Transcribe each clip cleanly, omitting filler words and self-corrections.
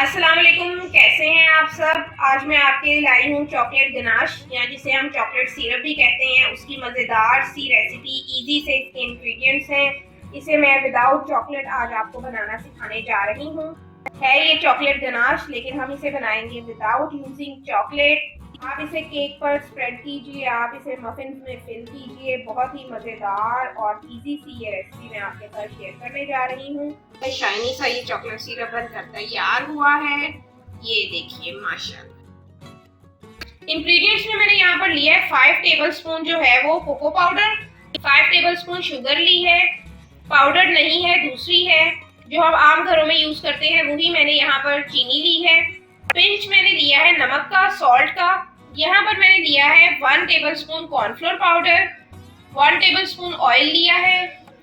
अस्सलाम वालेकुम, कैसे हैं आप सब। आज मैं आपके लिए लाई हूँ चॉकलेट गनाश या जिसे हम चॉकलेट सिरप भी कहते हैं, उसकी मज़ेदार सी रेसिपी। इजी से इसके इंग्रेडिएंट्स हैं। इसे मैं विदाउट चॉकलेट आज आपको बनाना सिखाने जा रही हूँ। है ये चॉकलेट गनाश, लेकिन हम इसे बनाएंगे विदाउट यूजिंग चॉकलेट। आप इसे केक पर स्प्रेड कीजिए, आप इसे मफिन में फिल कीजिए। बहुत ही मज़ेदार और इजी सी ये रेसिपी मैं आपके साथ शेयर करने जा रही हूँ। शाइनी सा ये चॉकलेट सिरप बनकर तैयार हुआ है। ये देखिए माशाल्लाह। इंग्रेडिएंट्स में मैंने यहाँ पर लिया है 5 टेबलस्पून जो है वो कोको पाउडर, 5 टेबलस्पून शुगर ली है। पाउडर नहीं है, दूसरी है जो हम आम घरों में यूज करते हैं, वही मैंने यहाँ पर चीनी ली है। पिंच मैंने लिया है नमक का, सॉल्ट का। यहाँ पर मैंने लिया है 1 tablespoon cornflour powder, 1 tablespoon oil लिया है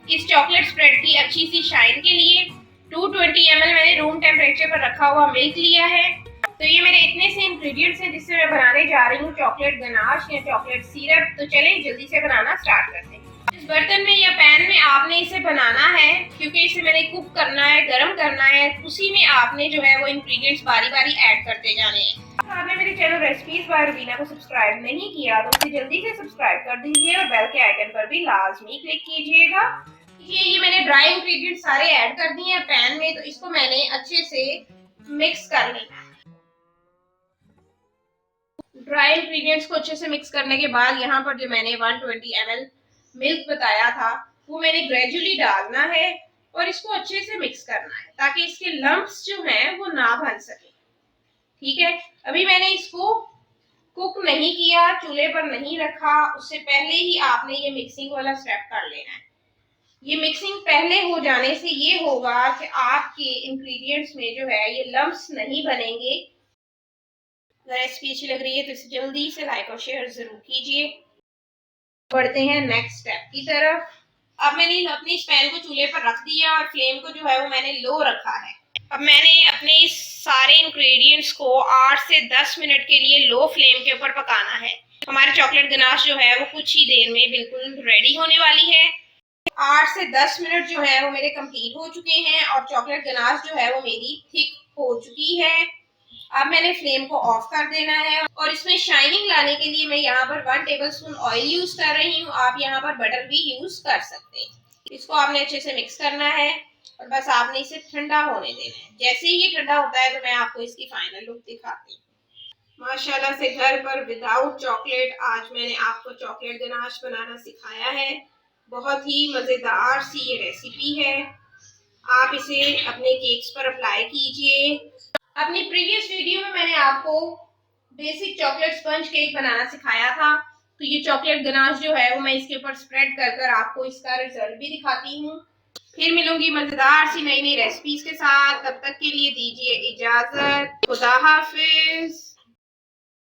इस चॉकलेट स्प्रेड की अच्छी सी शाइन के लिए। 220 ml मैंने रूम टेम्परेचर पर रखा हुआ मिल्क लिया है। तो ये मेरे इतने से इंग्रेडिएंट्स हैं जिससे मैं बनाने जा रही हूँ चॉकलेट गनाश या चॉकलेट सिरप। तो चलें जल्दी से बनाना स्टार्ट करते हैं। इस बर्तन में या पैन में आपने इसे बनाना है, क्योंकि इसे मैंने कुक करना है, गर्म करना है। उसी में आपने जो है वो इंग्रेडिएंट्स बारी बारी ऐड करते जाने हैं। आपने मेरे चैनल रेसिपीज बाय रुबीना को सब्सक्राइब नहीं किया तो इसे जल्दी से सब्सक्राइब कर दीजिए और बेल के आइकन पर भी लाजमी क्लिक कीजिएगा। ये मैंने ड्राई इंग्रेडिएंट्स सारे ऐड कर दिए हैं पैन में, तो इसको मैंने अच्छे से मिक्स कर लेना है। ड्राई इंग्रेडिएंट्स को अच्छे से मिक्स करने के बाद यहाँ पर जो मैंने 120 ml मिल्क बताया था वो मैंने ग्रेजुअली डालना है और इसको अच्छे से मिक्स करना है ताकि इसके लम्प्स जो हैं वो ना बन सके। ठीक है, अभी मैंने इसको कुक नहीं किया, चूल्हे पर नहीं रखा। उससे पहले ही आपने ये मिक्सिंग वाला स्टेप कर लेना है। ये मिक्सिंग पहले हो जाने से ये होगा कि आपके इंग्रेडिएंट्स में जो है ये लम्प्स नहीं बनेंगे। अगर रेसिपी अच्छी लग रही है तो इसे जल्दी से लाइक और शेयर जरूर कीजिए। बढ़ते हैं नेक्स्ट स्टेप की तरफ। अब मैंने अपने इस पैन को चूल्हे पर रख दिया और फ्लेम को जो है वो मैंने लो रखा है। अब मैंने अपने इस सारे इंग्रेडिएंट्स को 8 से 10 मिनट के लिए लो फ्लेम के ऊपर पकाना है। हमारी चॉकलेट गनाश जो है वो कुछ ही देर में बिल्कुल रेडी होने वाली है। 8 से 10 मिनट जो है वो मेरे कंप्लीट हो चुके हैं और चॉकलेट गनाश जो है वो मेरी थिक हो चुकी है। अब मैंने फ्लेम को ऑफ कर देना है और इसमें शाइनिंग लाने के लिए मैं यहाँ पर 1 टेबलस्पून ऑयल यूज कर रही हूँ। आप यहाँ पर बटर भी यूज कर सकते हैं। इसको आपने अच्छे से मिक्स करना है और बस आपने इसे ठंडा होने देना है। जैसे ही ये ठंडा होता है तो मैं आपको इसकी फाइनल लुक दिखाती हूँ। माशाल्लाह से घर पर विदाउट चॉकलेट आज मैंने आपको चॉकलेट गनाश बनाना सिखाया है। बहुत ही मजेदार सी ये रेसिपी है। आप इसे अपने केक्स पर अप्लाई कीजिए। अपनी प्रीवियस वीडियो में मैंने आपको बेसिक चॉकलेट स्पंज केक बनाना सिखाया था, तो ये चॉकलेट गनाश जो है वो मैं इसके ऊपर स्प्रेड कर कर आपको इसका रिजल्ट भी दिखाती हूँ। फिर मिलूंगी मजेदार सी नई नई रेसिपीज के साथ। तब तक के लिए दीजिए इजाजत। खुदा हाफिज।